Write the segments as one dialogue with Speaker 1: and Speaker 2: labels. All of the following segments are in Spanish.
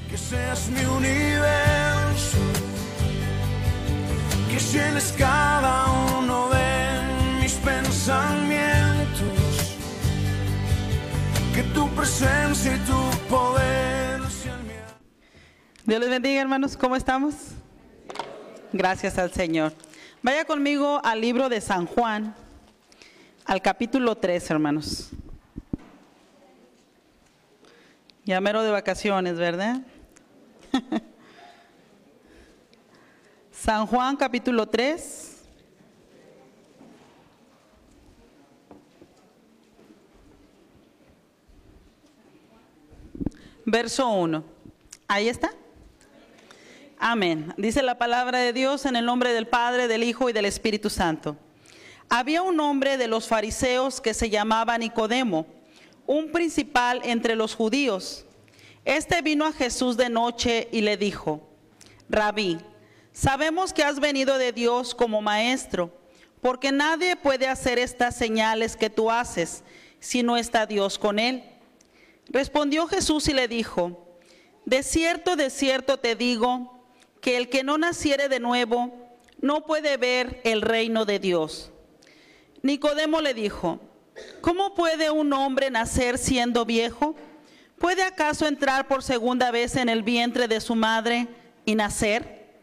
Speaker 1: Que seas mi universo, que llenes cada uno de mis pensamientos, que tu presencia y tu poder sean mi...
Speaker 2: Dios les bendiga, hermanos. ¿Cómo estamos? Gracias al Señor. Vaya conmigo al libro de San Juan, al capítulo 3, hermanos. Ya mero de vacaciones, ¿verdad? San Juan, capítulo 3. Verso 1. ¿Ahí está? Amén. Dice la palabra de Dios en el nombre del Padre, del Hijo y del Espíritu Santo. Había un hombre de los fariseos que se llamaba Nicodemo, un principal entre los judíos. Este vino a Jesús de noche y le dijo: Rabí, sabemos que has venido de Dios como maestro, porque nadie puede hacer estas señales que tú haces si no está Dios con él. Respondió Jesús y le dijo: de cierto te digo, que el que no naciere de nuevo no puede ver el reino de Dios. Nicodemo le dijo: ¿cómo puede un hombre nacer siendo viejo? ¿Puede acaso entrar por segunda vez en el vientre de su madre y nacer?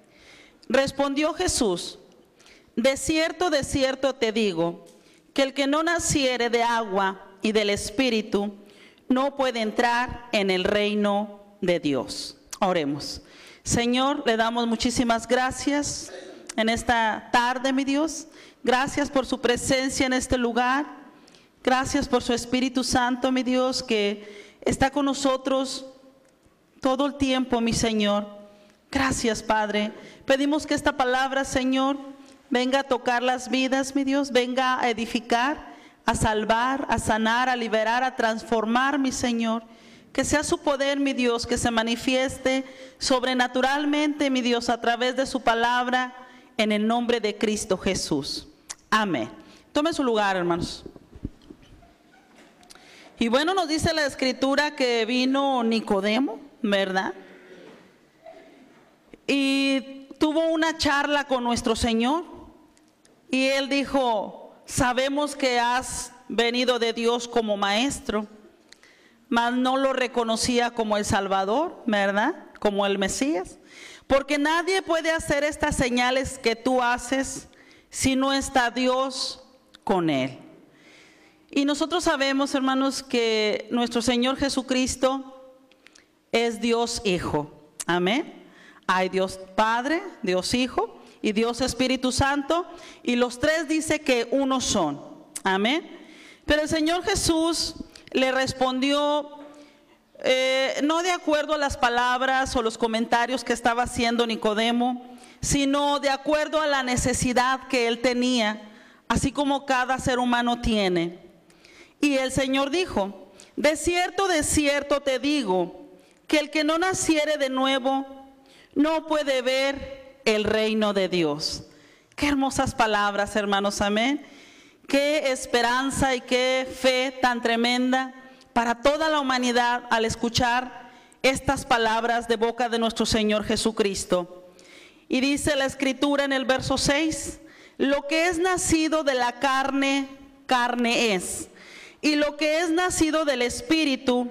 Speaker 2: Respondió Jesús: de cierto te digo, que el que no naciere de agua y del Espíritu no puede entrar en el reino de Dios. Oremos. Señor, le damos muchísimas gracias en esta tarde, mi Dios. Gracias por su presencia en este lugar. Gracias por su Espíritu Santo, mi Dios, que está con nosotros todo el tiempo, mi Señor. Gracias, Padre. Pedimos que esta palabra, Señor, venga a tocar las vidas, mi Dios. Venga a edificar, a salvar, a sanar, a liberar, a transformar, mi Señor. Que sea su poder, mi Dios, que se manifieste sobrenaturalmente, mi Dios, a través de su palabra, en el nombre de Cristo Jesús. Amén. Tome su lugar, hermanos. Y bueno, nos dice la Escritura que vino Nicodemo, ¿verdad? Y tuvo una charla con nuestro Señor. Y él dijo: sabemos que has venido de Dios como maestro. Mas no lo reconocía como el Salvador, ¿verdad? Como el Mesías. Porque nadie puede hacer estas señales que tú haces si no está Dios con él. Y nosotros sabemos, hermanos, que nuestro Señor Jesucristo es Dios Hijo. Amén. Hay Dios Padre, Dios Hijo y Dios Espíritu Santo. Y los tres dice que uno son. Amén. Pero el Señor Jesús le respondió no de acuerdo a las palabras o los comentarios que estaba haciendo Nicodemo, sino de acuerdo a la necesidad que él tenía, así como cada ser humano tiene. Y el Señor dijo: de cierto te digo, que el que no naciere de nuevo no puede ver el reino de Dios. Qué hermosas palabras, hermanos, amén. Qué esperanza y qué fe tan tremenda para toda la humanidad al escuchar estas palabras de boca de nuestro Señor Jesucristo. Y dice la Escritura en el verso 6: lo que es nacido de la carne, carne es, y lo que es nacido del Espíritu,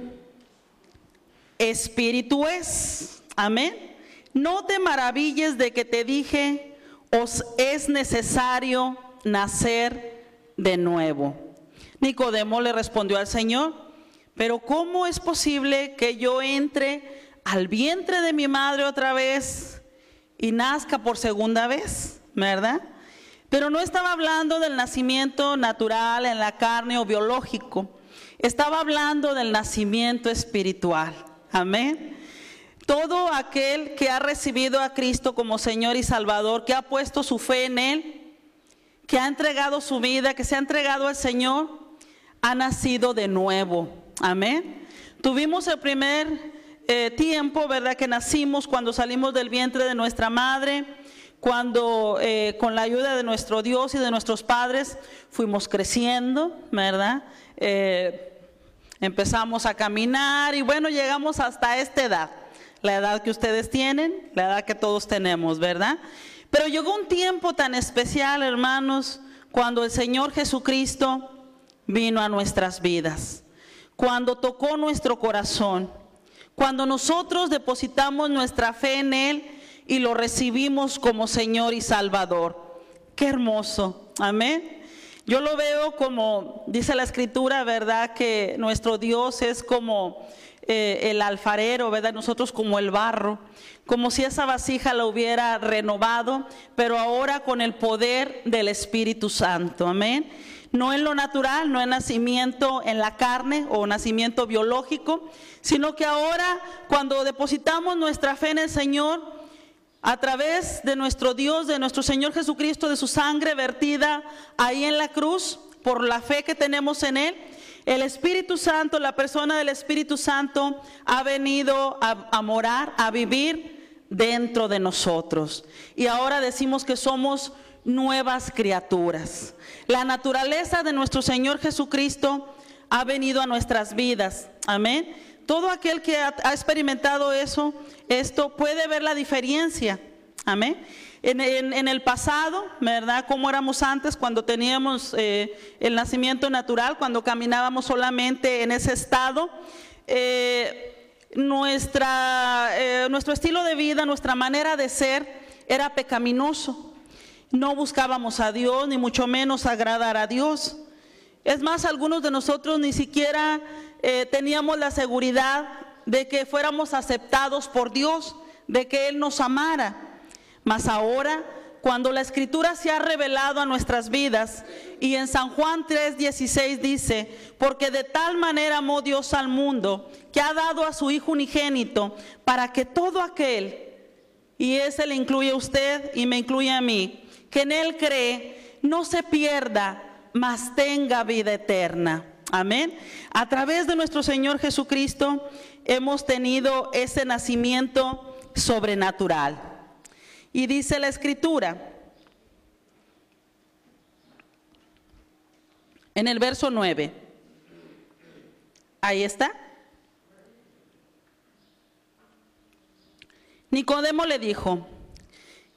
Speaker 2: Espíritu es. Amén. No te maravilles de que te dije: os es necesario nacer de nuevo. Nicodemo le respondió al Señor: pero ¿cómo es posible que yo entre al vientre de mi madre otra vez y nazca por segunda vez? ¿Verdad? Pero no estaba hablando del nacimiento natural en la carne o biológico. Estaba hablando del nacimiento espiritual. Amén. Todo aquel que ha recibido a Cristo como Señor y Salvador, que ha puesto su fe en Él, que ha entregado su vida, que se ha entregado al Señor, ha nacido de nuevo. Amén. Tuvimos el primer tiempo, ¿verdad?, que nacimos cuando salimos del vientre de nuestra madre, cuando con la ayuda de nuestro Dios y de nuestros padres fuimos creciendo, ¿verdad? Empezamos a caminar y bueno, llegamos hasta esta edad, la edad que ustedes tienen, la edad que todos tenemos, ¿verdad? Pero llegó un tiempo tan especial, hermanos, cuando el Señor Jesucristo vino a nuestras vidas, cuando tocó nuestro corazón, cuando nosotros depositamos nuestra fe en Él y lo recibimos como Señor y Salvador. ¡Qué hermoso! Amén. Yo lo veo como, dice la Escritura, ¿verdad? Que nuestro Dios es como el alfarero, ¿verdad? Nosotros como el barro, como si esa vasija la hubiera renovado, pero ahora con el poder del Espíritu Santo. Amén. No en lo natural, no en nacimiento en la carne o nacimiento biológico, sino que ahora cuando depositamos nuestra fe en el Señor, a través de nuestro Dios, de nuestro Señor Jesucristo, de su sangre vertida ahí en la cruz, por la fe que tenemos en Él, el Espíritu Santo, la persona del Espíritu Santo ha venido a morar, a vivir dentro de nosotros. Y ahora decimos que somos nuevas criaturas. La naturaleza de nuestro Señor Jesucristo ha venido a nuestras vidas. Amén. Todo aquel que ha experimentado esto puede ver la diferencia. Amén. En el pasado, ¿verdad? Como éramos antes, cuando teníamos el nacimiento natural, cuando caminábamos solamente en ese estado, nuestro estilo de vida, nuestra manera de ser era pecaminoso. No buscábamos a Dios, ni mucho menos agradar a Dios. Es más, algunos de nosotros ni siquiera teníamos la seguridad de que fuéramos aceptados por Dios, de que Él nos amara. Mas ahora, cuando la Escritura se ha revelado a nuestras vidas, y en San Juan 3:16 dice: porque de tal manera amó Dios al mundo, que ha dado a su Hijo unigénito, para que todo aquel, y ese le incluye a usted y me incluye a mí, que en Él cree, no se pierda, mas tenga vida eterna. Amén. A través de nuestro Señor Jesucristo hemos tenido ese nacimiento sobrenatural. Y dice la Escritura, en el verso 9, ahí está. Nicodemo le dijo: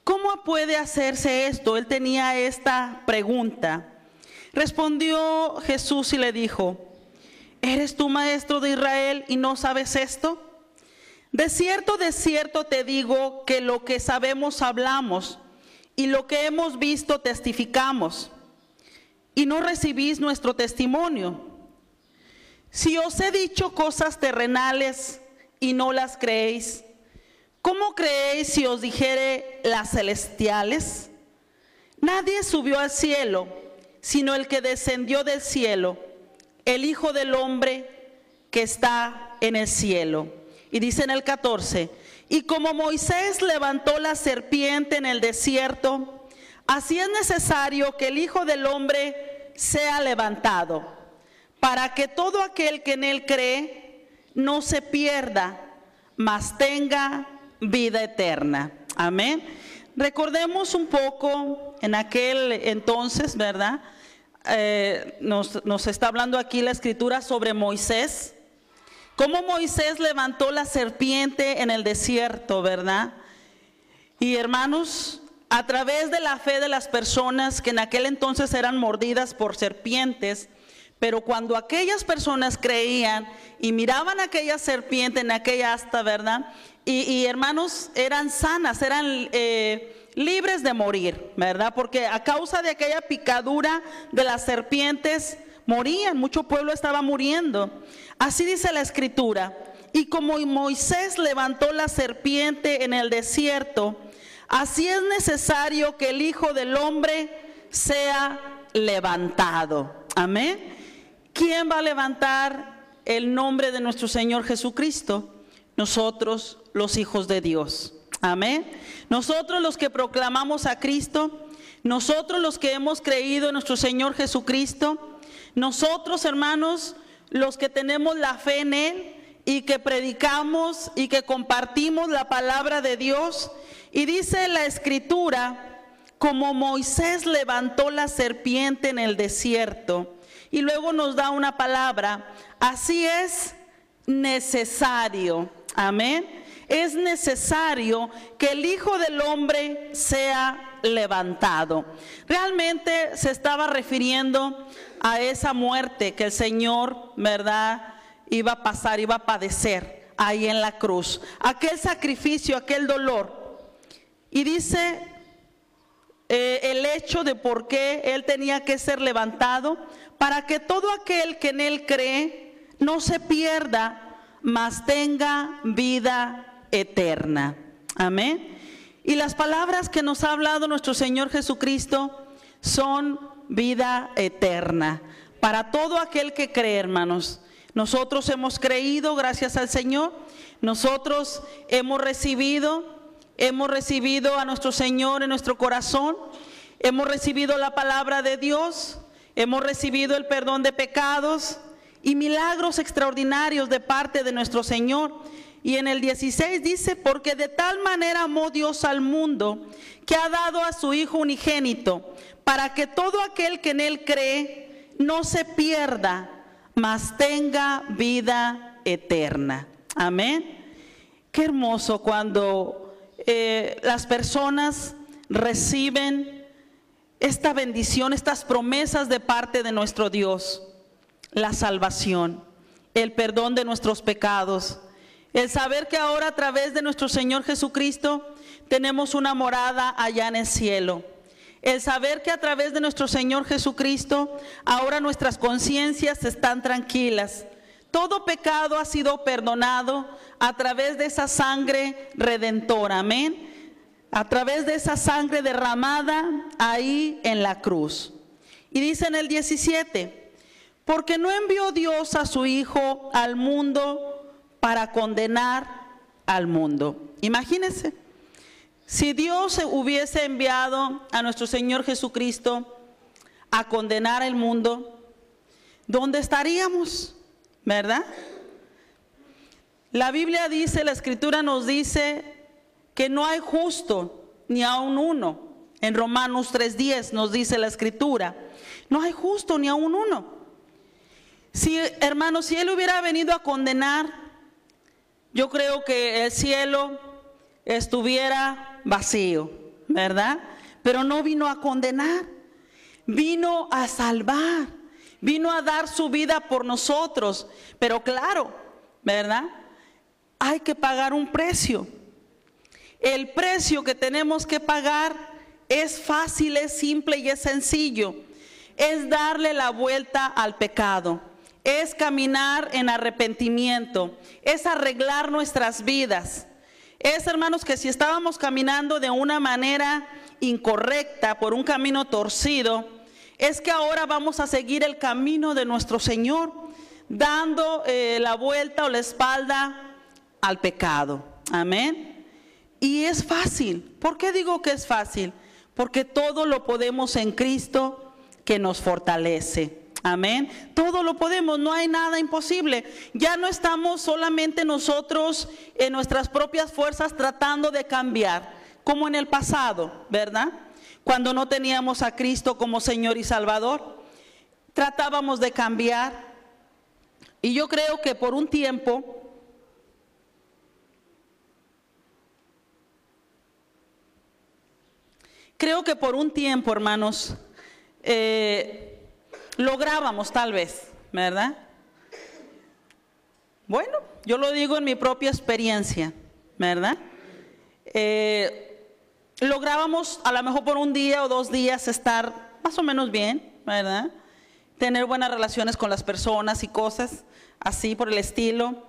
Speaker 2: ¿cómo puede hacerse esto? Él tenía esta pregunta. Respondió Jesús y le dijo: ¿eres tú maestro de Israel y no sabes esto? De cierto te digo que lo que sabemos hablamos, y lo que hemos visto testificamos, y no recibís nuestro testimonio. Si os he dicho cosas terrenales y no las creéis, ¿cómo creéis si os dijere las celestiales? Nadie subió al cielo, sino el que descendió del cielo, el Hijo del Hombre que está en el cielo. Y dice en el 14, y como Moisés levantó la serpiente en el desierto, así es necesario que el Hijo del Hombre sea levantado, para que todo aquel que en él cree no se pierda, mas tenga vida eterna. Amén. Recordemos un poco en aquel entonces, ¿verdad? Nos está hablando aquí la Escritura sobre Moisés. Cómo Moisés levantó la serpiente en el desierto, ¿verdad? Y hermanos, a través de la fe de las personas que en aquel entonces eran mordidas por serpientes, pero cuando aquellas personas creían y miraban aquella serpiente en aquella asta, ¿verdad? Y hermanos, eran sanas, eran libres de morir, ¿verdad? Porque a causa de aquella picadura de las serpientes morían, mucho pueblo estaba muriendo. Así dice la Escritura, y como Moisés levantó la serpiente en el desierto, así es necesario que el Hijo del Hombre sea levantado. Amén. ¿Quién va a levantar el nombre de nuestro Señor Jesucristo? Nosotros, los hijos de Dios. Amén. Nosotros los que proclamamos a Cristo, nosotros los que hemos creído en nuestro Señor Jesucristo, nosotros, hermanos, los que tenemos la fe en Él y que predicamos y que compartimos la palabra de Dios. Y dice la Escritura, como Moisés levantó la serpiente en el desierto, y luego nos da una palabra, así es necesario. Amén. es necesario que el Hijo del Hombre sea levantado. Realmente se estaba refiriendo a esa muerte que el Señor, ¿verdad?, iba a pasar, iba a padecer ahí en la cruz. Aquel sacrificio, aquel dolor. Y dice el hecho de por qué Él tenía que ser levantado, para que todo aquel que en Él cree no se pierda, mas tenga vida eterna. Amén. Y las palabras que nos ha hablado nuestro Señor Jesucristo son vida eterna para todo aquel que cree, hermanos. Nosotros hemos creído, gracias al Señor. Nosotros hemos recibido a nuestro Señor en nuestro corazón. Hemos recibido la palabra de Dios. Hemos recibido el perdón de pecados y milagros extraordinarios de parte de nuestro Señor. Y en el 16 dice, porque de tal manera amó Dios al mundo, que ha dado a su Hijo unigénito, para que todo aquel que en Él cree no se pierda, mas tenga vida eterna. Amén. Qué hermoso cuando las personas reciben esta bendición, estas promesas de parte de nuestro Dios. La salvación, el perdón de nuestros pecados, el saber que ahora a través de nuestro Señor Jesucristo tenemos una morada allá en el cielo. El saber que a través de nuestro Señor Jesucristo ahora nuestras conciencias están tranquilas. Todo pecado ha sido perdonado a través de esa sangre redentora. Amén. A través de esa sangre derramada ahí en la cruz. Y dice en el 17, porque no envió Dios a su Hijo al mundo para condenar al mundo. Imagínense, si Dios hubiese enviado a nuestro Señor Jesucristo a condenar al mundo, ¿dónde estaríamos? ¿Verdad? La Biblia dice, la Escritura nos dice que no hay justo ni aun uno. En Romanos 3:10 nos dice la Escritura, no hay justo ni aun uno. Si, hermanos, si Él hubiera venido a condenar, yo creo que el cielo estuviera vacío, ¿verdad? Pero no vino a condenar, vino a salvar, vino a dar su vida por nosotros. Pero claro, ¿verdad? Hay que pagar un precio. El precio que tenemos que pagar es fácil, es simple y es sencillo. Es darle la vuelta al pecado. Es caminar en arrepentimiento. Es arreglar nuestras vidas. Es, hermanos, que si estábamos caminando de una manera incorrecta, por un camino torcido, es que ahora vamos a seguir el camino de nuestro Señor, dando la vuelta o la espalda al pecado. Amén. Y es fácil. ¿Por qué digo que es fácil? Porque todo lo podemos en Cristo que nos fortalece. Amén. Todo lo podemos, no hay nada imposible. Ya no estamos solamente nosotros en nuestras propias fuerzas tratando de cambiar, como en el pasado, ¿verdad? Cuando no teníamos a Cristo como Señor y Salvador, tratábamos de cambiar. Y yo creo que por un tiempo, hermanos, lográbamos tal vez, ¿verdad? Bueno, yo lo digo en mi propia experiencia, ¿verdad? Lográbamos a lo mejor por un día o 2 días estar más o menos bien, ¿verdad? Tener buenas relaciones con las personas y cosas así por el estilo.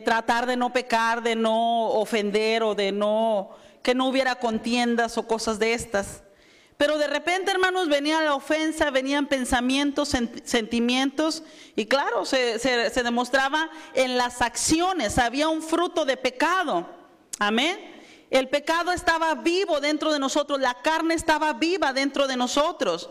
Speaker 2: Tratar de no pecar, de no ofender o de no, que no hubiera contiendas o cosas de estas. Pero de repente, hermanos, venía la ofensa, venían pensamientos, sentimientos, y claro, se demostraba en las acciones, había un fruto de pecado. Amén. El pecado estaba vivo dentro de nosotros, la carne estaba viva dentro de nosotros.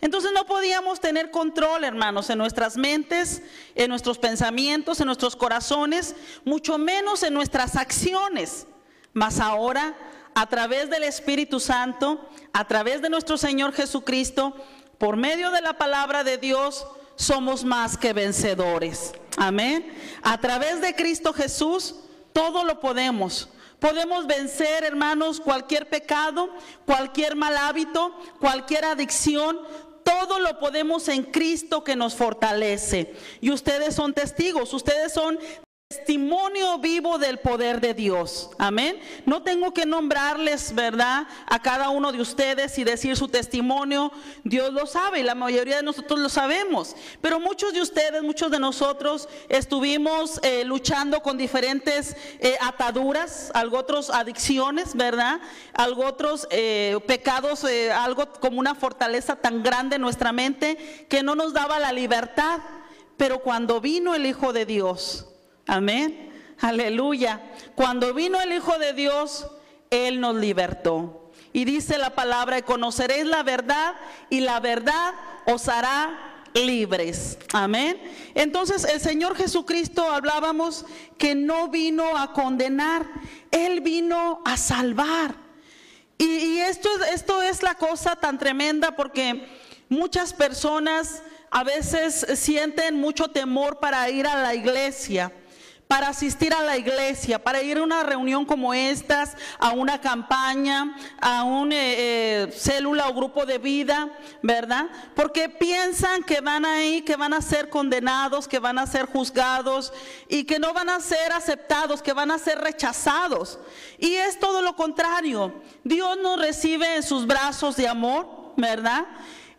Speaker 2: Entonces no podíamos tener control, hermanos, en nuestras mentes, en nuestros pensamientos, en nuestros corazones, mucho menos en nuestras acciones. Mas ahora, a través del Espíritu Santo, a través de nuestro Señor Jesucristo, por medio de la palabra de Dios, somos más que vencedores. Amén. A través de Cristo Jesús, todo lo podemos. Podemos vencer, hermanos, cualquier pecado, cualquier mal hábito, cualquier adicción. Todo lo podemos en Cristo que nos fortalece. Y ustedes son testigos, ustedes son testimonio vivo del poder de Dios. Amén. No tengo que nombrarles, ¿verdad?, a cada uno de ustedes y decir su testimonio. Dios lo sabe y la mayoría de nosotros lo sabemos. Pero muchos de ustedes, muchos de nosotros estuvimos luchando con diferentes ataduras, algo otros adicciones, ¿verdad? Algo otros pecados, algo como una fortaleza tan grande en nuestra mente que no nos daba la libertad. Pero cuando vino el Hijo de Dios, amén, aleluya, cuando vino el Hijo de Dios, Él nos libertó. Y dice la palabra: y conoceréis la verdad, y la verdad os hará libres. Amén. Entonces el Señor Jesucristo, hablábamos que no vino a condenar, Él vino a salvar. Y esto es la cosa tan tremenda, porque muchas personas a veces sienten mucho temor para ir a la iglesia, para asistir a la iglesia, para ir a una reunión como estas, a una campaña, a una célula o grupo de vida, ¿verdad? Porque piensan que van a ir, que van a ser condenados, que van a ser juzgados y que no van a ser aceptados, que van a ser rechazados. Y es todo lo contrario. Dios nos recibe en sus brazos de amor, ¿verdad?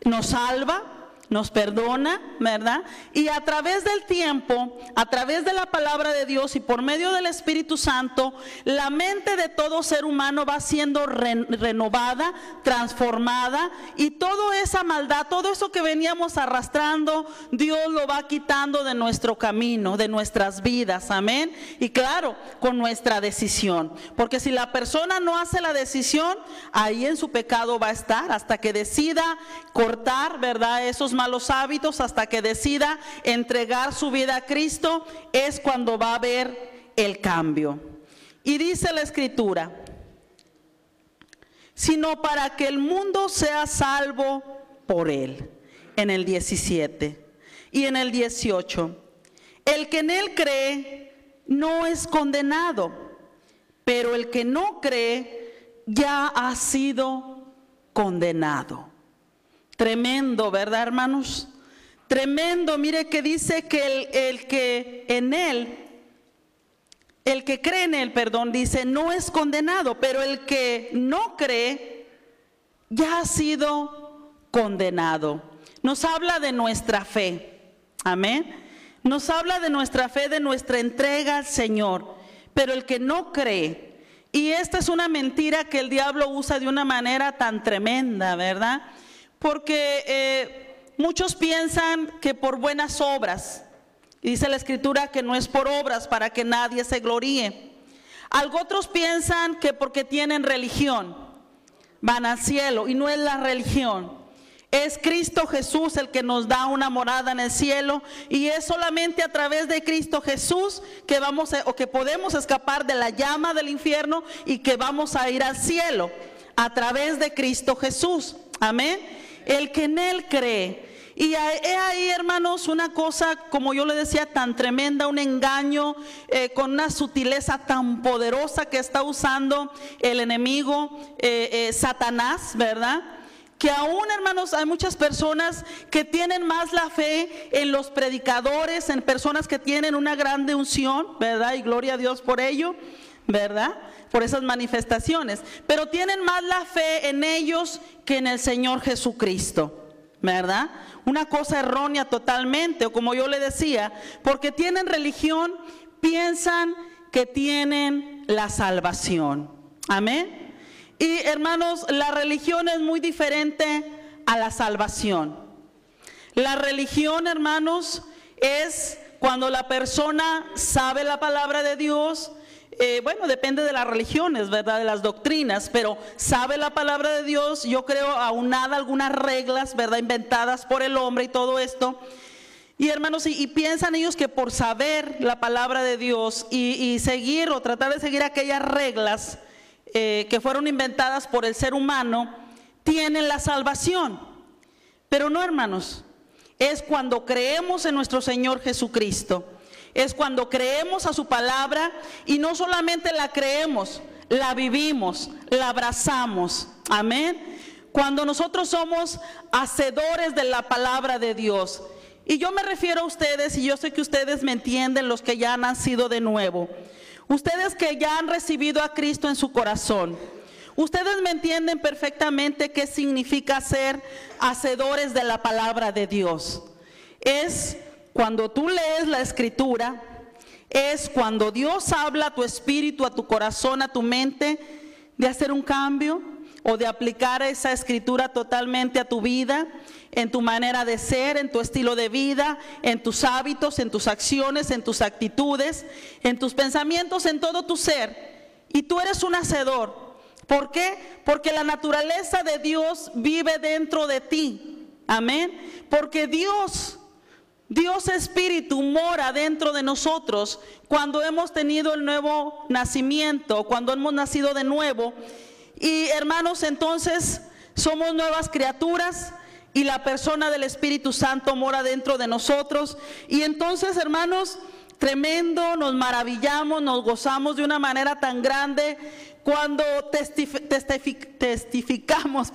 Speaker 2: Nos salva, nos perdona, ¿verdad? Y a través del tiempo, a través de la palabra de Dios y por medio del Espíritu Santo, la mente de todo ser humano va siendo renovada, transformada, y toda esa maldad, todo eso que veníamos arrastrando, Dios lo va quitando de nuestro camino, de nuestras vidas, amén. Y claro, con nuestra decisión, porque si la persona no hace la decisión, ahí en su pecado va a estar hasta que decida cortar, ¿verdad?, esos malos hábitos, hasta que decida entregar su vida a Cristo, es cuando va a haber el cambio. Y dice la Escritura: sino para que el mundo sea salvo por él, en el 17 y en el 18. El que en él cree no es condenado, pero el que no cree ya ha sido condenado. Tremendo, ¿verdad, hermanos? Tremendo. Mire que dice que el que cree en él, perdón, dice, no es condenado, pero el que no cree ya ha sido condenado. Nos habla de nuestra fe, amén. Nos habla de nuestra fe, de nuestra entrega al Señor, pero el que no cree, y esta es una mentira que el diablo usa de una manera tan tremenda, ¿verdad? Porque muchos piensan que por buenas obras, y dice la Escritura que no es por obras para que nadie se gloríe. Algo otros piensan que porque tienen religión van al cielo, y no es la religión, es Cristo Jesús el que nos da una morada en el cielo, y es solamente a través de Cristo Jesús que que podemos escapar de la llama del infierno y que vamos a ir al cielo, a través de Cristo Jesús, amén. El que en él cree. Y he ahí, hermanos, una cosa, como yo le decía, tan tremenda, un engaño con una sutileza tan poderosa que está usando el enemigo, Satanás, ¿verdad? Que aún, hermanos, hay muchas personas que tienen más la fe en los predicadores, en personas que tienen una grande unción, ¿verdad? Y gloria a Dios por ello, ¿verdad? Por esas manifestaciones, pero tienen más la fe en ellos que en el Señor Jesucristo, ¿verdad? Una cosa errónea totalmente, o como yo le decía, porque tienen religión, piensan que tienen la salvación, amén. Y hermanos, la religión es muy diferente a la salvación. La religión, hermanos, es cuando la persona sabe la palabra de Dios. Bueno, depende de las religiones, ¿verdad?, de las doctrinas, pero sabe la palabra de Dios, yo creo, aunada algunas reglas, ¿verdad?, inventadas por el hombre y todo esto. Y hermanos, y piensan ellos que por saber la palabra de Dios y seguir o tratar de seguir aquellas reglas que fueron inventadas por el ser humano, tienen la salvación. Pero no, hermanos, es cuando creemos en nuestro Señor Jesucristo. es cuando creemos a su palabra y no solamente la creemos, la vivimos, la abrazamos. Amén. Cuando nosotros somos hacedores de la palabra de Dios. Y yo me refiero a ustedes, y yo sé que ustedes me entienden, los que ya han nacido de nuevo. Ustedes que ya han recibido a Cristo en su corazón. Ustedes me entienden perfectamente qué significa ser hacedores de la palabra de Dios. Es cuando tú lees la Escritura, es cuando Dios habla a tu espíritu, a tu corazón, a tu mente, de hacer un cambio o de aplicar esa Escritura totalmente a tu vida, en tu manera de ser, en tu estilo de vida, en tus hábitos, en tus acciones, en tus actitudes, en tus pensamientos, en todo tu ser. Y tú eres un hacedor. ¿Por qué? Porque la naturaleza de Dios vive dentro de ti. Amén. Porque Dios Espíritu mora dentro de nosotros cuando hemos tenido el nuevo nacimiento, cuando hemos nacido de nuevo. Y hermanos, entonces somos nuevas criaturas y la persona del Espíritu Santo mora dentro de nosotros. Y entonces, hermanos, tremendo, nos maravillamos, nos gozamos de una manera tan grande cuando testificamos,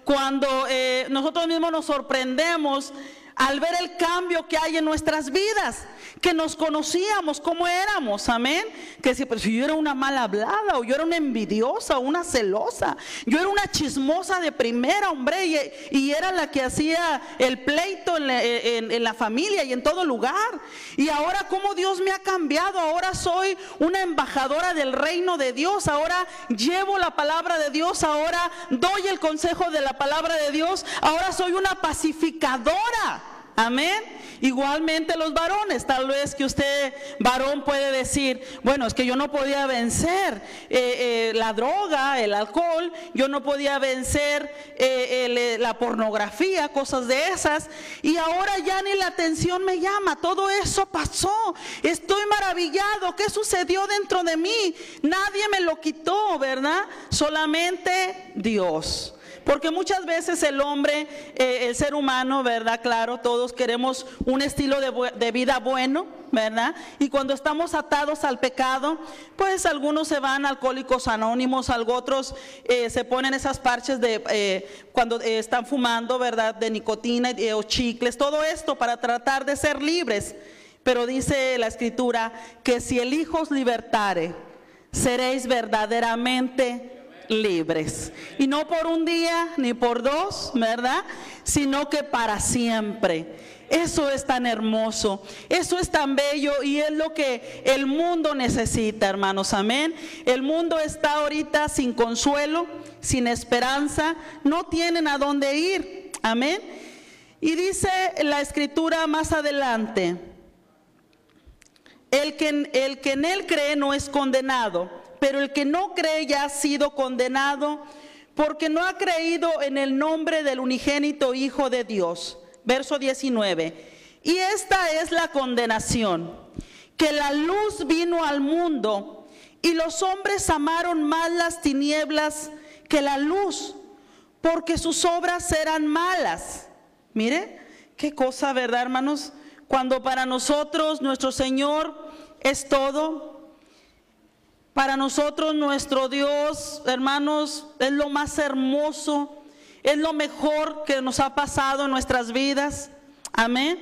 Speaker 2: cuando nosotros mismos nos sorprendemos al ver el cambio que hay en nuestras vidas, que nos conocíamos como éramos, amén. Que si yo era una mal hablada, o yo era una envidiosa, o una celosa, yo era una chismosa de primera, hombre, y era la que hacía el pleito en la familia y en todo lugar. Y ahora cómo Dios me ha cambiado, ahora soy una embajadora del reino de Dios, ahora llevo la palabra de Dios, ahora doy el consejo de la palabra de Dios, ahora soy una pacificadora. Amén. Igualmente los varones, tal vez que usted, varón, puede decir, bueno, es que yo no podía vencer la droga, el alcohol, yo no podía vencer la pornografía, cosas de esas, y ahora ya ni la atención me llama, todo eso pasó, estoy maravillado, ¿qué sucedió dentro de mí? Nadie me lo quitó, ¿verdad? Solamente Dios. Porque muchas veces el hombre, el ser humano, ¿verdad? Claro, todos queremos un estilo de vida bueno, ¿verdad? Y cuando estamos atados al pecado, pues algunos se van a Alcohólicos Anónimos, otros se ponen esas parches cuando están fumando, ¿verdad? De nicotina o chicles, todo esto para tratar de ser libres. Pero dice la Escritura que si el Hijo os libertare, seréis verdaderamente libres, y no por un día ni por dos, ¿verdad? Sino que para siempre. Eso es tan hermoso, eso es tan bello, y es lo que el mundo necesita, hermanos. Amén. El mundo está ahorita sin consuelo, sin esperanza, no tienen a dónde ir. Amén. Y dice la Escritura más adelante, el que en él cree no es condenado, pero el que no cree ya ha sido condenado, porque no ha creído en el nombre del unigénito Hijo de Dios. Verso 19. Y esta es la condenación, que la luz vino al mundo, y los hombres amaron más las tinieblas que la luz, porque sus obras eran malas. Mire, qué cosa, ¿verdad, hermanos? Cuando para nosotros nuestro Señor es todo. Para nosotros nuestro Dios, hermanos, es lo más hermoso, es lo mejor que nos ha pasado en nuestras vidas. Amén.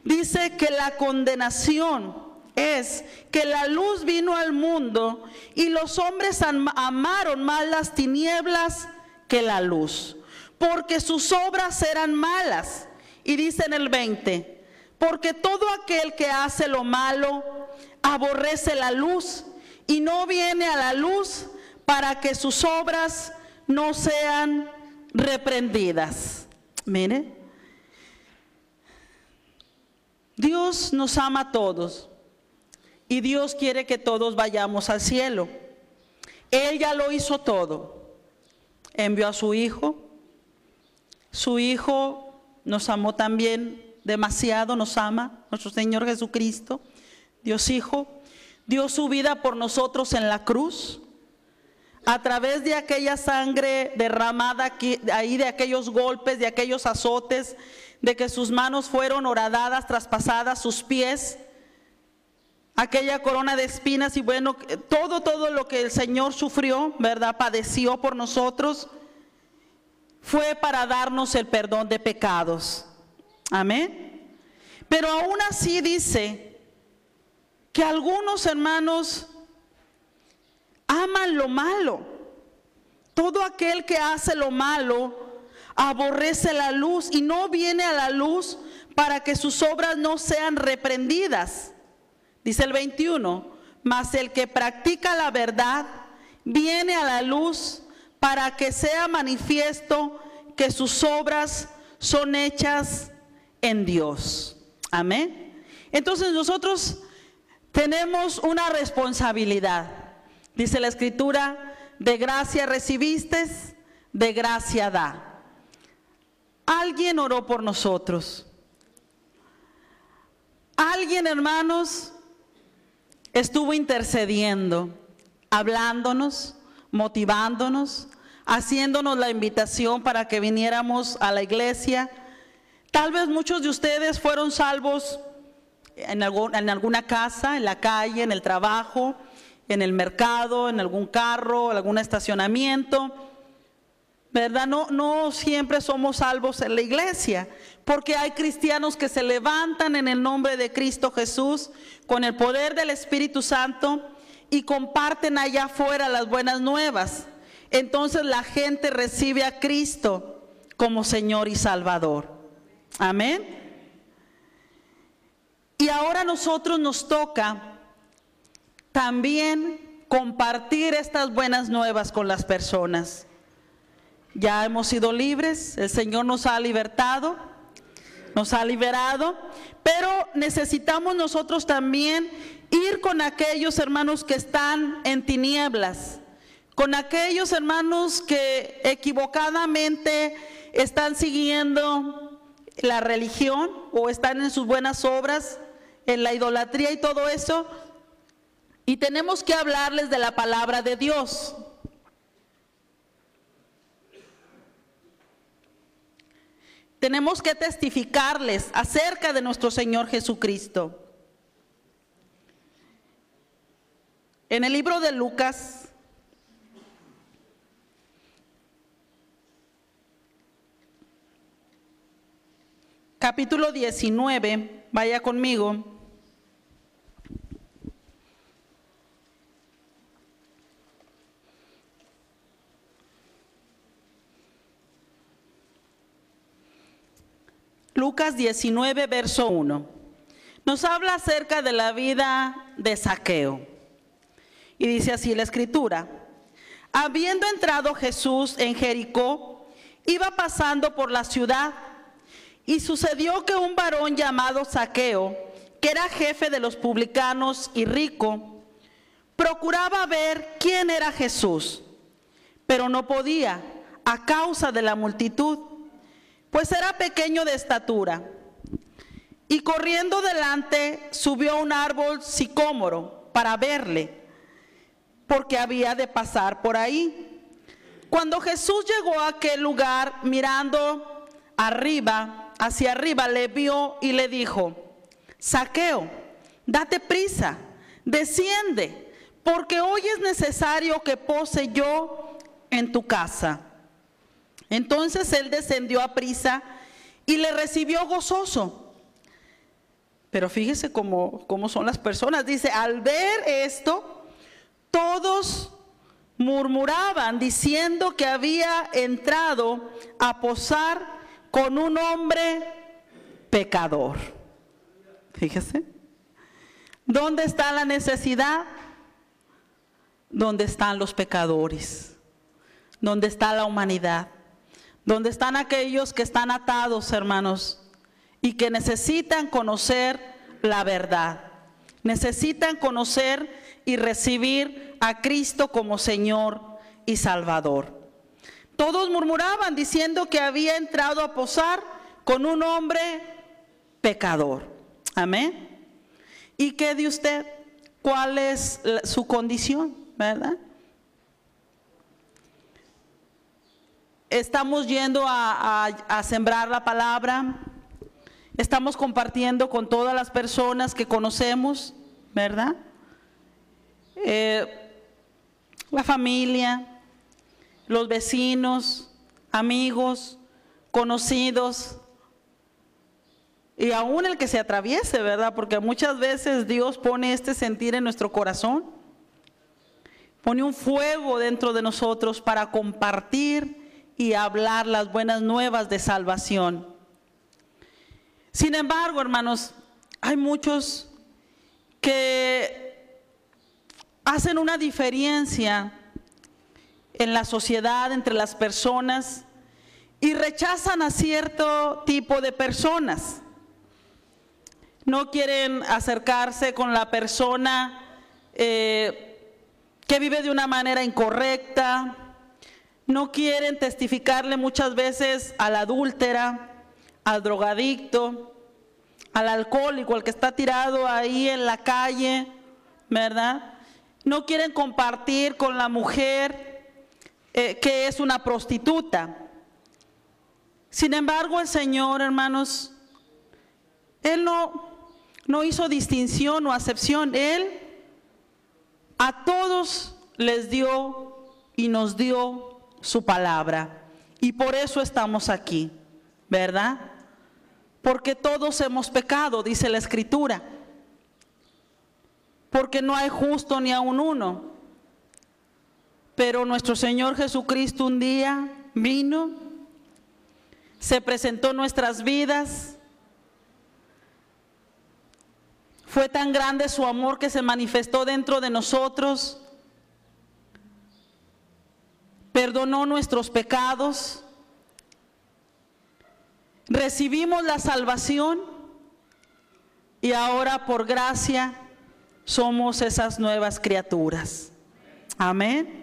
Speaker 2: Dice que la condenación es que la luz vino al mundo y los hombres amaron más las tinieblas que la luz, porque sus obras eran malas. Y dice en el 20, porque todo aquel que hace lo malo aborrece la luz y no viene a la luz para que sus obras no sean reprendidas. Mire, Dios nos ama a todos y Dios quiere que todos vayamos al cielo. Él ya lo hizo todo. Envió a su Hijo. Su Hijo nos amó también demasiado, nos ama, nuestro Señor Jesucristo, Dios Hijo. Dio su vida por nosotros en la cruz, a través de aquella sangre derramada aquí, ahí, de aquellos golpes, de aquellos azotes, de que sus manos fueron horadadas, traspasadas, sus pies aquella corona de espinas y bueno, todo lo que el Señor sufrió, ¿verdad? Padeció por nosotros, fue para darnos el perdón de pecados. Amén. Pero aún así dice que algunos hermanos aman lo malo. Todo aquel que hace lo malo aborrece la luz y no viene a la luz para que sus obras no sean reprendidas. Dice el 21, mas el que practica la verdad viene a la luz para que sea manifiesto que sus obras son hechas en Dios. Amén. Entonces nosotros tenemos una responsabilidad. Dice la Escritura, de gracia recibiste, de gracia da. Alguien oró por nosotros. Alguien, hermanos, estuvo intercediendo, hablándonos, motivándonos, haciéndonos la invitación para que viniéramos a la iglesia. Tal vez muchos de ustedes fueron salvos en alguna casa, en la calle, en el trabajo, en el mercado, en algún carro, en algún estacionamiento, ¿verdad? No siempre somos salvos en la iglesia, porque hay cristianos que se levantan en el nombre de Cristo Jesús con el poder del Espíritu Santo y comparten allá afuera las buenas nuevas. Entonces la gente recibe a Cristo como Señor y Salvador. Amén. Y ahora a nosotros nos toca también compartir estas buenas nuevas con las personas. Ya hemos sido libres, el Señor nos ha libertado, nos ha liberado, pero necesitamos nosotros también ir con aquellos hermanos que están en tinieblas, con aquellos hermanos que equivocadamente están siguiendo la religión o están en sus buenas obras, en la idolatría y todo eso, y tenemos que hablarles de la palabra de Dios. Tenemos que testificarles acerca de nuestro Señor Jesucristo. En el libro de Lucas, capítulo 19, vaya conmigo. Lucas 19, verso 1. Nos habla acerca de la vida de Zaqueo. Y dice así la Escritura: habiendo entrado Jesús en Jericó, iba pasando por la ciudad, y sucedió que un varón llamado Zaqueo, que era jefe de los publicanos y rico, procuraba ver quién era Jesús, pero no podía a causa de la multitud, pues era pequeño de estatura. Y corriendo delante subió a un árbol sicómoro para verle, porque había de pasar por ahí. Cuando Jesús llegó a aquel lugar, mirando hacia arriba, le vio y le dijo: Zaqueo, date prisa, desciende, porque hoy es necesario que pose yo en tu casa. Entonces él descendió a prisa y le recibió gozoso. Pero fíjese cómo son las personas. Dice, al ver esto, todos murmuraban diciendo que había entrado a posar con un hombre pecador. Fíjese. ¿Dónde está la necesidad? ¿Dónde están los pecadores? ¿Dónde está la humanidad? ¿Dónde están aquellos que están atados, hermanos, y que necesitan conocer la verdad? Necesitan conocer y recibir a Cristo como Señor y Salvador. Todos murmuraban diciendo que había entrado a posar con un hombre pecador. Amén. ¿Y qué de usted? ¿Cuál es su condición? ¿Verdad? Estamos yendo a sembrar la palabra. Estamos compartiendo con todas las personas que conocemos. ¿verdad? La familia, los vecinos, amigos, conocidos, y aún el que se atraviese, ¿verdad? Porque muchas veces Dios pone este sentir en nuestro corazón, pone un fuego dentro de nosotros para compartir y hablar las buenas nuevas de salvación. Sin embargo, hermanos, hay muchos que hacen una diferencia en la sociedad, entre las personas, y rechazan a cierto tipo de personas. No quieren acercarse con la persona que vive de una manera incorrecta. No quieren testificarle muchas veces a la adúltera, al drogadicto, al alcohólico, al que está tirado ahí en la calle, ¿verdad? No quieren compartir con la mujer que es una prostituta. Sin embargo, el Señor, hermanos, Él no hizo distinción o acepción. Él a todos les dio y nos dio su palabra. Y por eso estamos aquí, ¿verdad? Porque todos hemos pecado, dice la Escritura. Porque no hay justo ni aun uno. Pero nuestro Señor Jesucristo un día vino, se presentó en nuestras vidas. Fue tan grande su amor que se manifestó dentro de nosotros. Perdonó nuestros pecados. Recibimos la salvación y ahora por gracia somos esas nuevas criaturas. Amén.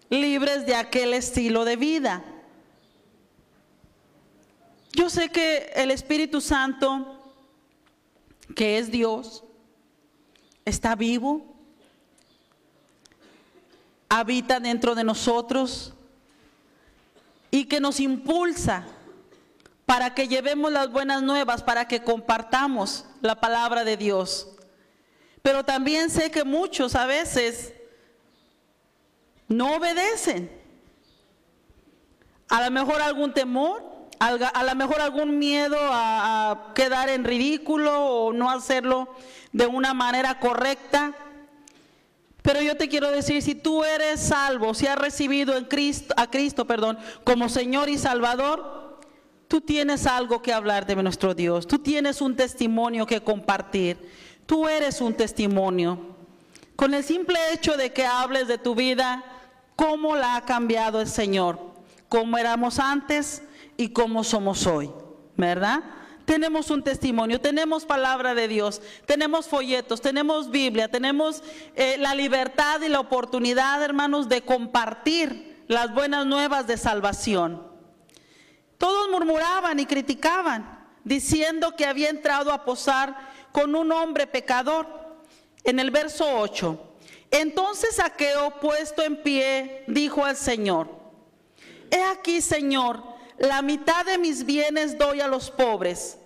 Speaker 2: Libres de aquel estilo de vida. Yo sé que el Espíritu Santo, que es Dios, está vivo, habita dentro de nosotros y que nos impulsa para que llevemos las buenas nuevas, para que compartamos la palabra de Dios. Pero también sé que muchos a veces no obedecen. A lo mejor algún temor, a lo mejor algún miedo a quedar en ridículo o no hacerlo de una manera correcta. Pero yo te quiero decir, si tú eres salvo, si has recibido a Cristo como Señor y Salvador, tú tienes algo que hablar de nuestro Dios. Tú tienes un testimonio que compartir. Tú eres un testimonio. Con el simple hecho de que hables de tu vida, cómo la ha cambiado el Señor, cómo éramos antes y cómo somos hoy, ¿verdad? Tenemos un testimonio, tenemos palabra de Dios, tenemos folletos, tenemos Biblia, tenemos la libertad y la oportunidad, hermanos, de compartir las buenas nuevas de salvación. Todos murmuraban y criticaban, diciendo que había entrado a posar con un hombre pecador. En el verso 8, entonces Zaqueo, puesto en pie, dijo al Señor: he aquí, Señor, la mitad de mis bienes doy a los pobres,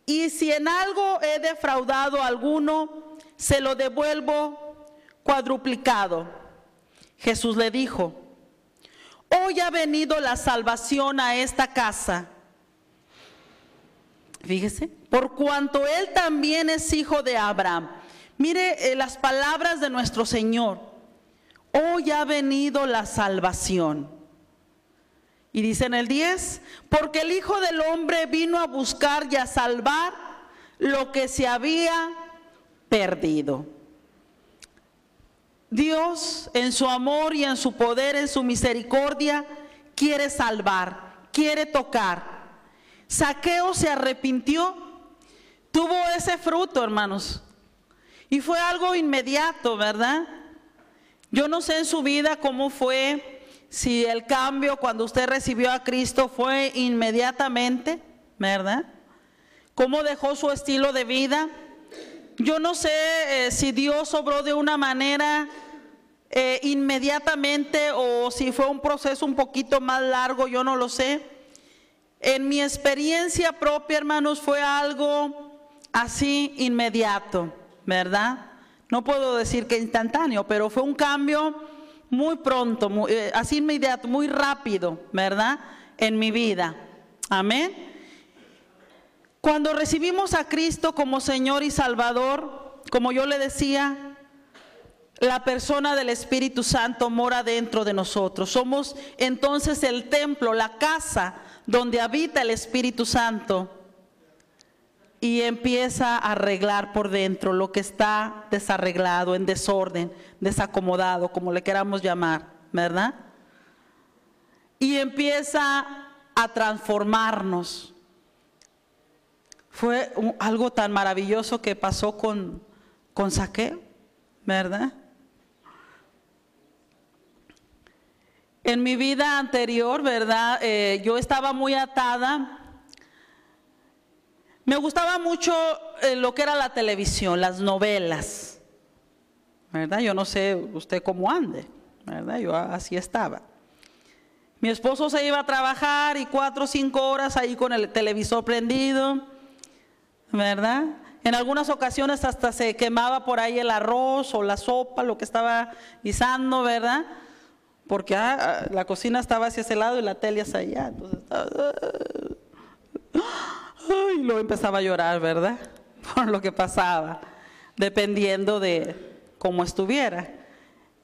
Speaker 2: y si en algo he defraudado a alguno, se lo devuelvo cuadruplicado. Jesús le dijo: hoy ha venido la salvación a esta casa. Fíjese, por cuanto él también es hijo de Abraham. Mire las palabras de nuestro Señor. Hoy ha venido la salvación. Y dice en el 10, porque el Hijo del Hombre vino a buscar y a salvar lo que se había perdido. Dios, en su amor y en su poder, en su misericordia, quiere salvar, quiere tocar. Zaqueo se arrepintió, tuvo ese fruto, hermanos, y fue algo inmediato, ¿verdad? Yo no sé en su vida cómo fue, si el cambio cuando usted recibió a Cristo fue inmediatamente, ¿verdad? ¿Cómo dejó su estilo de vida? Yo no sé si Dios obró de una manera inmediatamente o si fue un proceso un poquito más largo, yo no lo sé. En mi experiencia propia, hermanos, fue algo así inmediato, ¿verdad? No puedo decir que instantáneo, pero fue un cambio muy pronto, así inmediato, muy rápido, ¿verdad? En mi vida. Amén. Cuando recibimos a Cristo como Señor y Salvador, como yo le decía, la persona del Espíritu Santo mora dentro de nosotros. Somos entonces el templo, la casa donde habita el Espíritu Santo, y empieza a arreglar por dentro lo que está desarreglado, en desorden, desacomodado, como le queramos llamar, ¿verdad? Y empieza a transformarnos. Fue algo tan maravilloso que pasó con Zaqueo, ¿verdad? En mi vida anterior, ¿verdad? Yo estaba muy atada. Me gustaba mucho lo que era la televisión, las novelas, ¿verdad? Yo no sé usted cómo ande, ¿verdad? Yo así estaba. Mi esposo se iba a trabajar y 4 o 5 horas ahí con el televisor prendido, ¿verdad? En algunas ocasiones hasta se quemaba por ahí el arroz o la sopa, lo que estaba guisando, ¿verdad? Porque la cocina estaba hacia ese lado y la tele hacia allá. Entonces estaba... y luego empezaba a llorar, ¿verdad? Por lo que pasaba, dependiendo de cómo estuviera.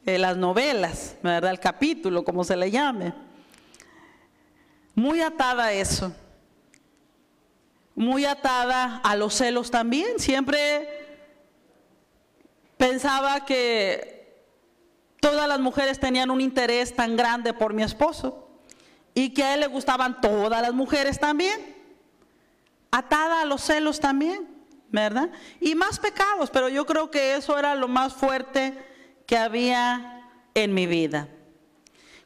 Speaker 2: Las novelas, ¿verdad? El capítulo, como se le llame. Muy atada a eso. Muy atada a los celos también. Siempre pensaba que todas las mujeres tenían un interés tan grande por mi esposo y que a él le gustaban todas las mujeres también. Atada a los celos también, ¿verdad? Y más pecados, pero yo creo que eso era lo más fuerte que había en mi vida.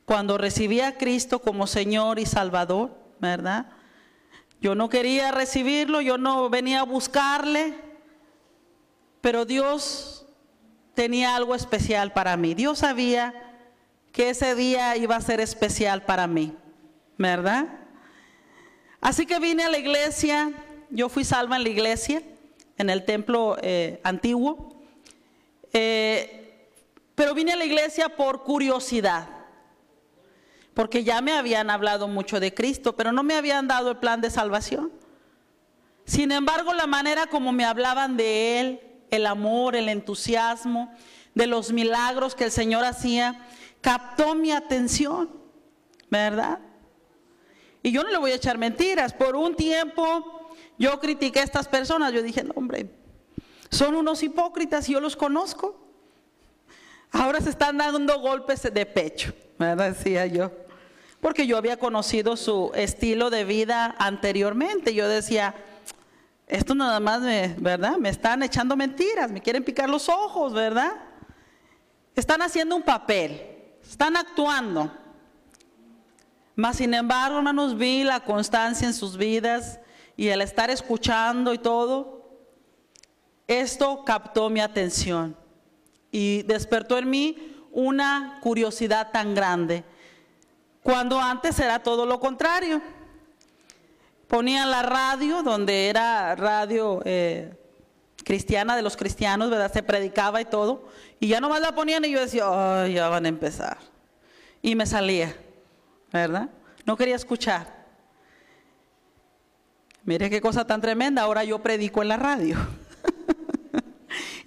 Speaker 2: Cuando recibí a Cristo como Señor y Salvador, ¿verdad? Yo no quería recibirlo, yo no venía a buscarle, pero Dios tenía algo especial para mí. Dios sabía que ese día iba a ser especial para mí, ¿verdad? Así que vine a la iglesia, yo fui salva en la iglesia, en el templo antiguo, pero vine a la iglesia por curiosidad, porque ya me habían hablado mucho de Cristo, pero no me habían dado el plan de salvación. Sin embargo, la manera como me hablaban de Él, el amor, el entusiasmo, de los milagros que el Señor hacía, captó mi atención, ¿verdad? Y yo no le voy a echar mentiras. Por un tiempo yo critiqué a estas personas. Yo dije, no, hombre, son unos hipócritas y yo los conozco. Ahora se están dando golpes de pecho, ¿verdad? Decía yo. Porque yo había conocido su estilo de vida anteriormente. Yo decía, esto nada más, ¿verdad? Me están echando mentiras, me quieren picar los ojos, ¿verdad? Están haciendo un papel, están actuando. Mas sin embargo, hermanos, vi la constancia en sus vidas y el estar escuchando y todo, esto captó mi atención y despertó en mí una curiosidad tan grande, cuando antes era todo lo contrario. Ponían la radio, donde era radio cristiana de los cristianos, ¿verdad? Se predicaba y todo, y ya nomás la ponían y yo decía, ay, ya van a empezar, y me salía, ¿verdad? No quería escuchar. Mire qué cosa tan tremenda, ahora yo predico en la radio.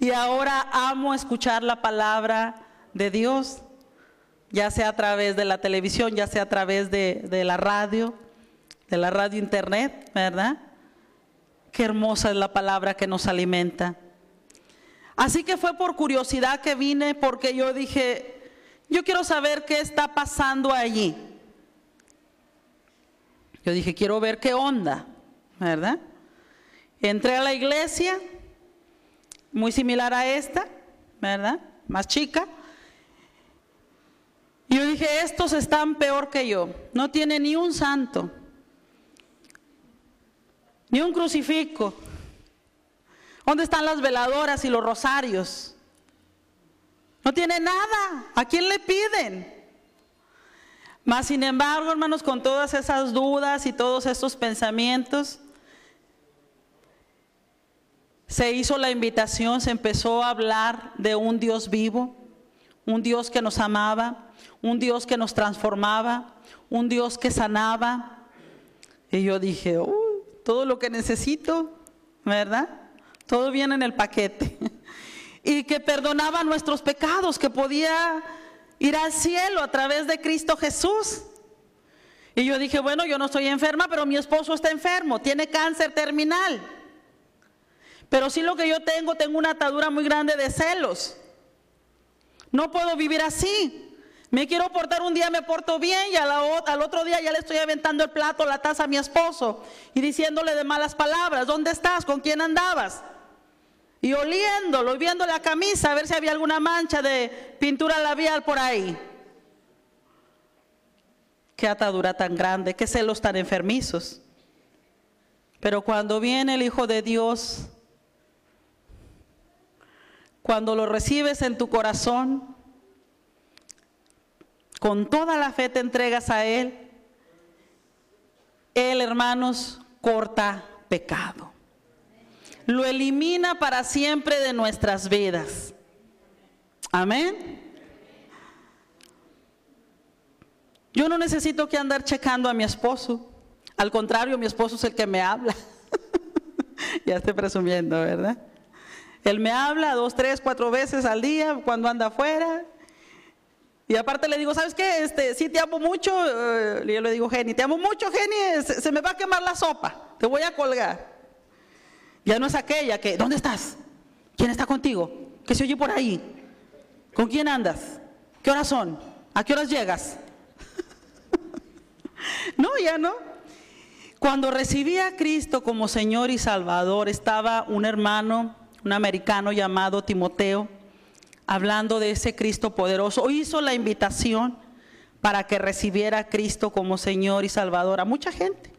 Speaker 2: Y ahora amo escuchar la palabra de Dios, ya sea a través de la televisión, ya sea a través de la radio internet, ¿verdad? Qué hermosa es la palabra que nos alimenta. Así que fue por curiosidad que vine, porque yo dije, yo quiero saber qué está pasando allí. Yo dije, quiero ver qué onda, ¿verdad? Entré a la iglesia, muy similar a esta, ¿verdad? Más chica. Y yo dije, estos están peor que yo. No tiene ni un santo, ni un crucifijo. ¿Dónde están las veladoras y los rosarios? No tiene nada. ¿A quién le piden? Mas sin embargo, hermanos, con todas esas dudas y todos estos pensamientos, se hizo la invitación, se empezó a hablar de un Dios vivo, un Dios que nos amaba, un Dios que nos transformaba, un Dios que sanaba. Y yo dije, todo lo que necesito, ¿verdad? Todo viene en el paquete. Y que perdonaba nuestros pecados, que podía ir al cielo a través de Cristo Jesús. Y yo dije, bueno, yo no estoy enferma, pero mi esposo está enfermo, tiene cáncer terminal. Pero sí lo que yo tengo una atadura muy grande de celos. No puedo vivir así. Me quiero portar un día, me porto bien, y al otro día ya le estoy aventando el plato, la taza a mi esposo y diciéndole de malas palabras. ¿Dónde estás? ¿Con quién andabas? Y oliéndolo y viendo la camisa a ver si había alguna mancha de pintura labial por ahí. Qué atadura tan grande, qué celos tan enfermizos. Pero cuando viene el Hijo de Dios, cuando lo recibes en tu corazón, con toda la fe te entregas a Él, hermanos, corta pecado. Lo elimina para siempre de nuestras vidas. Amén. Yo no necesito que andar checando a mi esposo. Al contrario, mi esposo es el que me habla. Ya estoy presumiendo, ¿verdad? Él me habla 2, 3, 4 veces al día cuando anda afuera. Y aparte le digo, ¿sabes qué? Sí te amo mucho. Yo le digo, Jenny, te amo mucho, Jenny. Se me va a quemar la sopa. Te voy a colgar. Ya no es aquella que, ¿dónde estás? ¿Quién está contigo? ¿Qué se oye por ahí? ¿Con quién andas? ¿Qué horas son? ¿A qué horas llegas? No, ya no. Cuando recibí a Cristo como Señor y Salvador, estaba un hermano, un americano llamado Timoteo, hablando de ese Cristo poderoso. Hizo la invitación para que recibiera a Cristo como Señor y Salvador a mucha gente.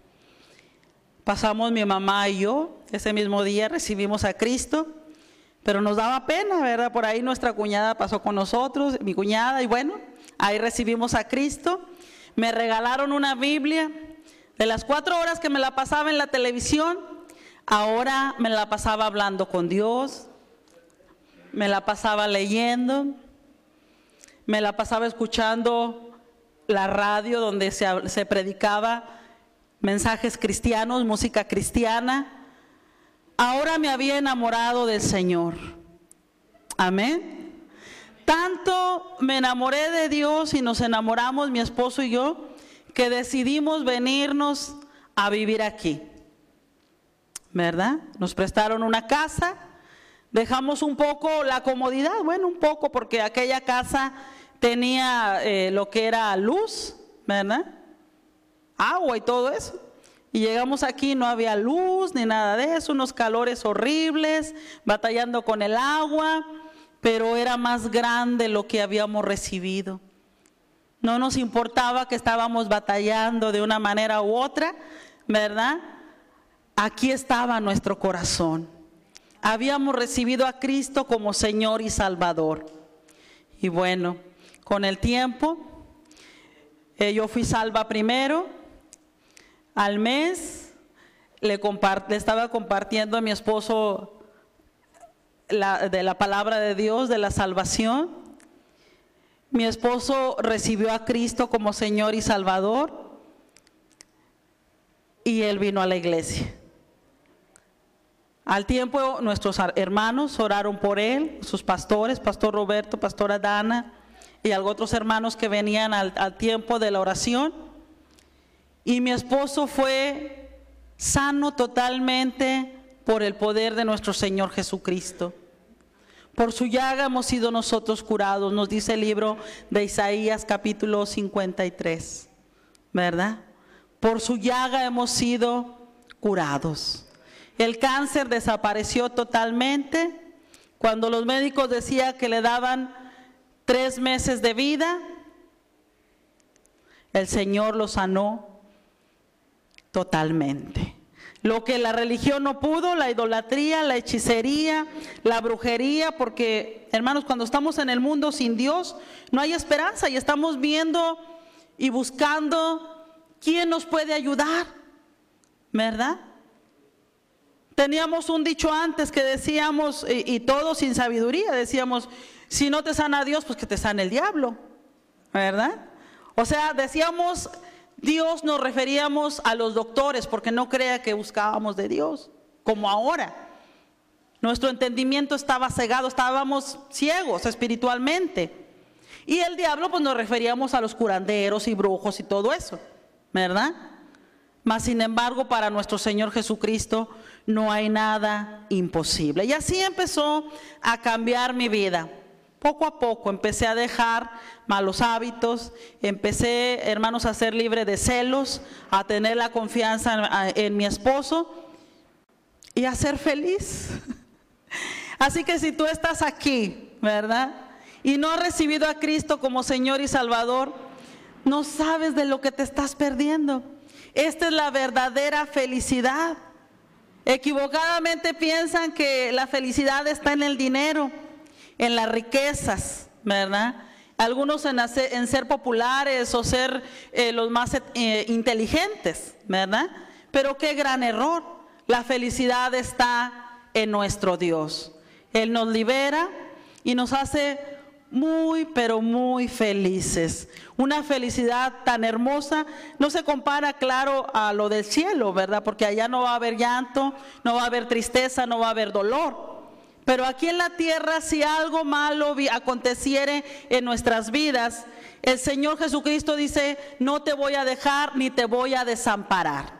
Speaker 2: Pasamos mi mamá y yo, ese mismo día recibimos a Cristo, pero nos daba pena, ¿verdad? Por ahí nuestra cuñada pasó con nosotros, mi cuñada, y bueno, ahí recibimos a Cristo. Me regalaron una Biblia. De las 4 horas que me la pasaba en la televisión, ahora me la pasaba hablando con Dios, me la pasaba leyendo, me la pasaba escuchando la radio donde se predicaba mensajes cristianos, música cristiana. Ahora me había enamorado del Señor. Amén. Tanto me enamoré de Dios y nos enamoramos, mi esposo y yo, que decidimos venirnos a vivir aquí, ¿verdad? Nos prestaron una casa, dejamos un poco la comodidad, bueno, un poco, porque aquella casa tenía lo que era luz, ¿verdad? Agua y todo eso. Y llegamos aquí, no había luz ni nada de eso, unos calores horribles, batallando con el agua, pero era más grande lo que habíamos recibido. No nos importaba que estábamos batallando de una manera u otra, ¿verdad? Aquí estaba nuestro corazón. Habíamos recibido a Cristo como Señor y Salvador. Y bueno, con el tiempo, yo fui salva primero. Al mes le estaba compartiendo a mi esposo de la palabra de Dios, de la salvación. Mi esposo recibió a Cristo como Señor y Salvador y él vino a la iglesia. Al tiempo nuestros hermanos oraron por él, sus pastores, Pastor Roberto, Pastora Dana y otros hermanos que venían al tiempo de la oración. Y mi esposo fue sano totalmente por el poder de nuestro Señor Jesucristo. Por su llaga hemos sido nosotros curados, nos dice el libro de Isaías capítulo 53, ¿verdad? Por su llaga hemos sido curados. El cáncer desapareció totalmente. Cuando los médicos decían que le daban 3 meses de vida, el Señor lo sanó totalmente. Lo que la religión no pudo, la idolatría, la hechicería, la brujería, porque hermanos, cuando estamos en el mundo sin Dios, no hay esperanza y estamos viendo y buscando quién nos puede ayudar, ¿verdad? Teníamos un dicho antes que decíamos, y todos sin sabiduría, decíamos, si no te sana Dios, pues que te sane el diablo, ¿verdad? O sea, decíamos Dios, nos referíamos a los doctores, porque no crea que buscábamos de Dios, como ahora. Nuestro entendimiento estaba cegado, estábamos ciegos espiritualmente. Y el diablo, pues nos referíamos a los curanderos y brujos y todo eso, ¿verdad? Mas sin embargo, para nuestro Señor Jesucristo no hay nada imposible. Y así empezó a cambiar mi vida. Poco a poco empecé a dejar malos hábitos, empecé, hermanos, a ser libre de celos, a tener la confianza en mi esposo y a ser feliz. Así que si tú estás aquí, ¿verdad?, y no has recibido a Cristo como Señor y Salvador, no sabes de lo que te estás perdiendo. Esta es la verdadera felicidad. Equivocadamente piensan que la felicidad está en el dinero, en las riquezas, ¿verdad? Algunos en ser populares o ser los más inteligentes, ¿verdad? Pero qué gran error. La felicidad está en nuestro Dios. Él nos libera y nos hace muy, pero muy felices. Una felicidad tan hermosa, no se compara, claro, a lo del cielo, ¿verdad? Porque allá no va a haber llanto, no va a haber tristeza, no va a haber dolor. Pero aquí en la tierra, si algo malo aconteciere en nuestras vidas, el Señor Jesucristo dice, no te voy a dejar ni te voy a desamparar.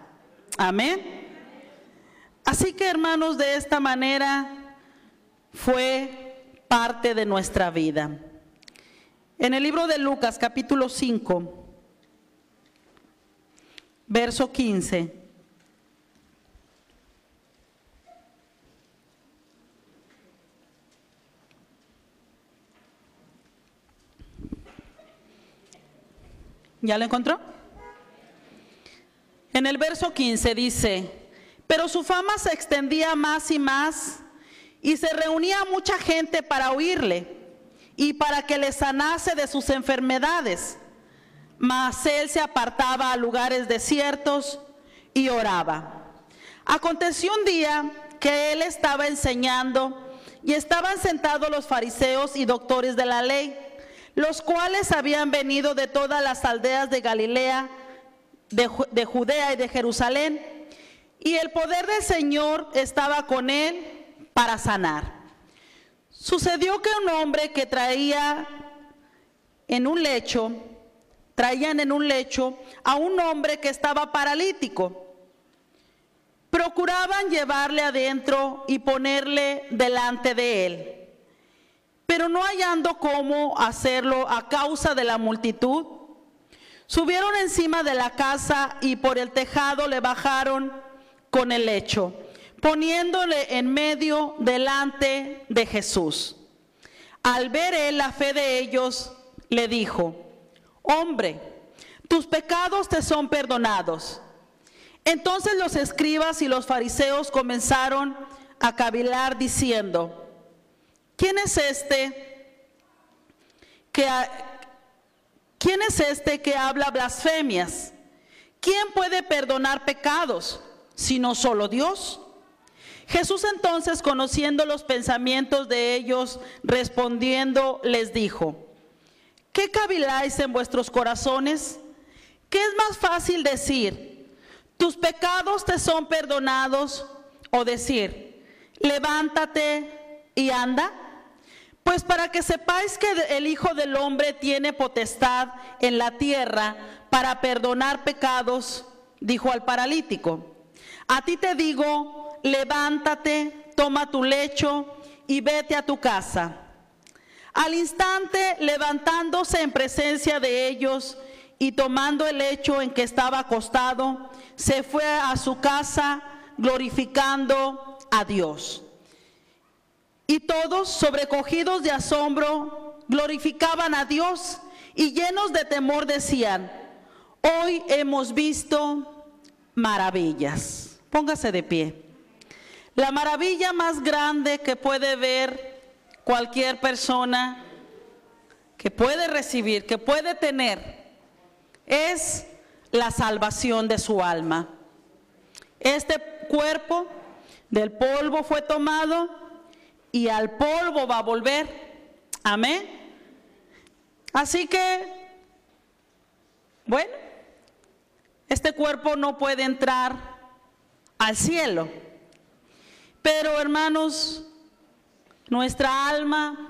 Speaker 2: Amén. Así que, hermanos, de esta manera fue parte de nuestra vida. En el libro de Lucas, capítulo 5, verso 15. ¿Ya lo encontró? En el verso 15 dice, pero su fama se extendía más y más, y se reunía mucha gente para oírle y para que le sanase de sus enfermedades. Mas él se apartaba a lugares desiertos y oraba. Aconteció un día que él estaba enseñando y estaban sentados los fariseos y doctores de la ley, los cuales habían venido de todas las aldeas de Galilea, de Judea y de Jerusalén, y el poder del Señor estaba con él para sanar. Sucedió que un hombre que traían en un lecho a un hombre que estaba paralítico. Procuraban llevarle adentro y ponerle delante de él, pero no hallando cómo hacerlo a causa de la multitud, subieron encima de la casa y por el tejado le bajaron con el lecho, poniéndole en medio delante de Jesús. Al ver él la fe de ellos, le dijo, hombre, tus pecados te son perdonados. Entonces los escribas y los fariseos comenzaron a cavilar diciendo, ¿quién es este que habla blasfemias? ¿Quién puede perdonar pecados, sino solo Dios? Jesús entonces, conociendo los pensamientos de ellos, respondiendo, les dijo, ¿qué caviláis en vuestros corazones? ¿Qué es más fácil decir, tus pecados te son perdonados, o decir, levántate y anda? Pues para que sepáis que el Hijo del Hombre tiene potestad en la tierra para perdonar pecados, dijo al paralítico, a ti te digo, levántate, toma tu lecho y vete a tu casa. Al instante, levantándose en presencia de ellos y tomando el lecho en que estaba acostado, se fue a su casa glorificando a Dios. Y todos, sobrecogidos de asombro, glorificaban a Dios y llenos de temor decían, hoy hemos visto maravillas. Póngase de pie. La maravilla más grande que puede ver cualquier persona, que puede recibir, que puede tener, es la salvación de su alma. Este cuerpo Del polvo fue tomado y al polvo va a volver. Amén. Así que, bueno, este cuerpo no puede entrar al cielo. Pero, hermanos, nuestra alma,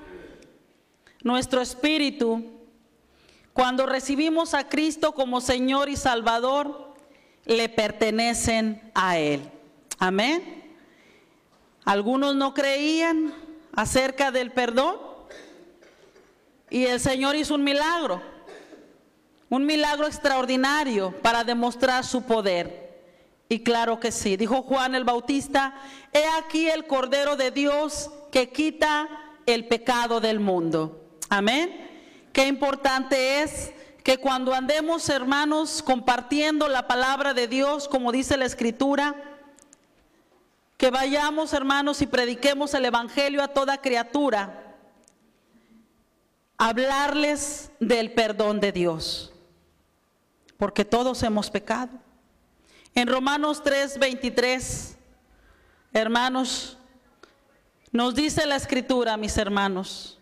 Speaker 2: nuestro espíritu, cuando recibimos a Cristo como Señor y Salvador, le pertenecen a Él. Amén. Algunos no creían acerca del perdón y el Señor hizo un milagro extraordinario para demostrar su poder. Y claro que sí, dijo Juan el Bautista: he aquí el Cordero de Dios que quita el pecado del mundo. Amén. Qué importante es que cuando andemos, hermanos, compartiendo la palabra de Dios, como dice la Escritura, que vayamos, hermanos, y prediquemos el evangelio a toda criatura, hablarles del perdón de Dios, porque todos hemos pecado. En Romanos 3:23, hermanos, nos dice la Escritura, mis hermanos,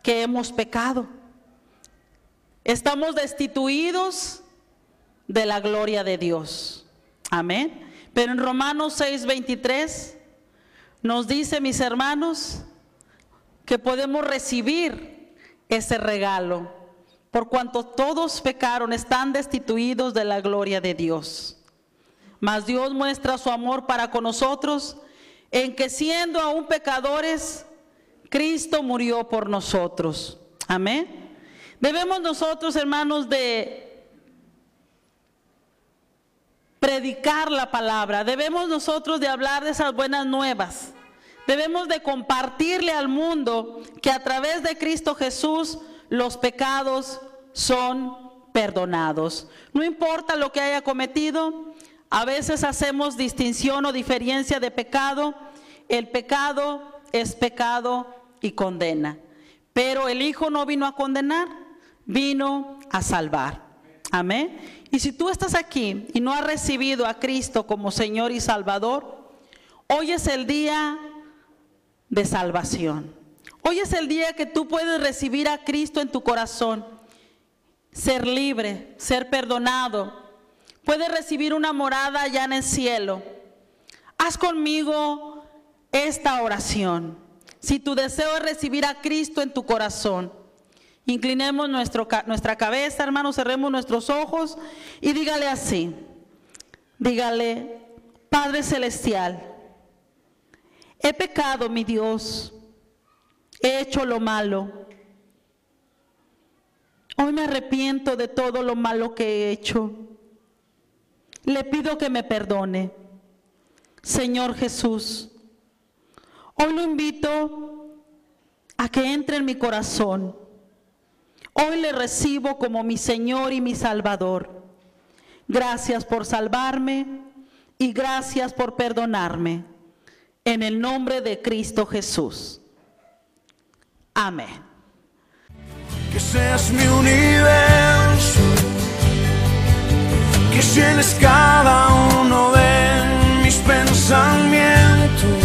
Speaker 2: que hemos pecado. Estamos destituidos de la gloria de Dios. Amén. Pero en Romanos 6:23 nos dice, mis hermanos, que podemos recibir ese regalo. Por cuanto todos pecaron, están destituidos de la gloria de Dios. Mas Dios muestra su amor para con nosotros en que, siendo aún pecadores, Cristo murió por nosotros. Amén. Debemos nosotros, hermanos, de predicar la palabra. Debemos nosotros de hablar de esas buenas nuevas. Debemos de compartirle al mundo que a través de Cristo Jesús los pecados son perdonados. No importa lo que haya cometido, a veces hacemos distinción o diferencia de pecado. El pecado es pecado y condena. Pero el Hijo no vino a condenar, vino a salvar. Amén. Y si tú estás aquí y no has recibido a Cristo como Señor y Salvador, hoy es el día de salvación. Hoy es el día que tú puedes recibir a Cristo en tu corazón, ser libre, ser perdonado. Puedes recibir una morada allá en el cielo. Haz conmigo esta oración. Si tu deseo es recibir a Cristo en tu corazón, inclinemos nuestra cabeza, hermanos, cerremos nuestros ojos y dígale así. Dígale: Padre Celestial, he pecado, mi Dios, he hecho lo malo. Hoy me arrepiento de todo lo malo que he hecho. Le pido que me perdone. Señor Jesús, hoy lo invito a que entre en mi corazón. Hoy le recibo como mi Señor y mi Salvador. Gracias por salvarme y gracias por perdonarme. En el nombre de Cristo Jesús. Amén.
Speaker 1: Que seas mi universo, que llenes cada uno de mis pensamientos,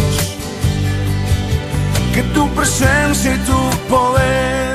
Speaker 1: que tu presencia y tu poder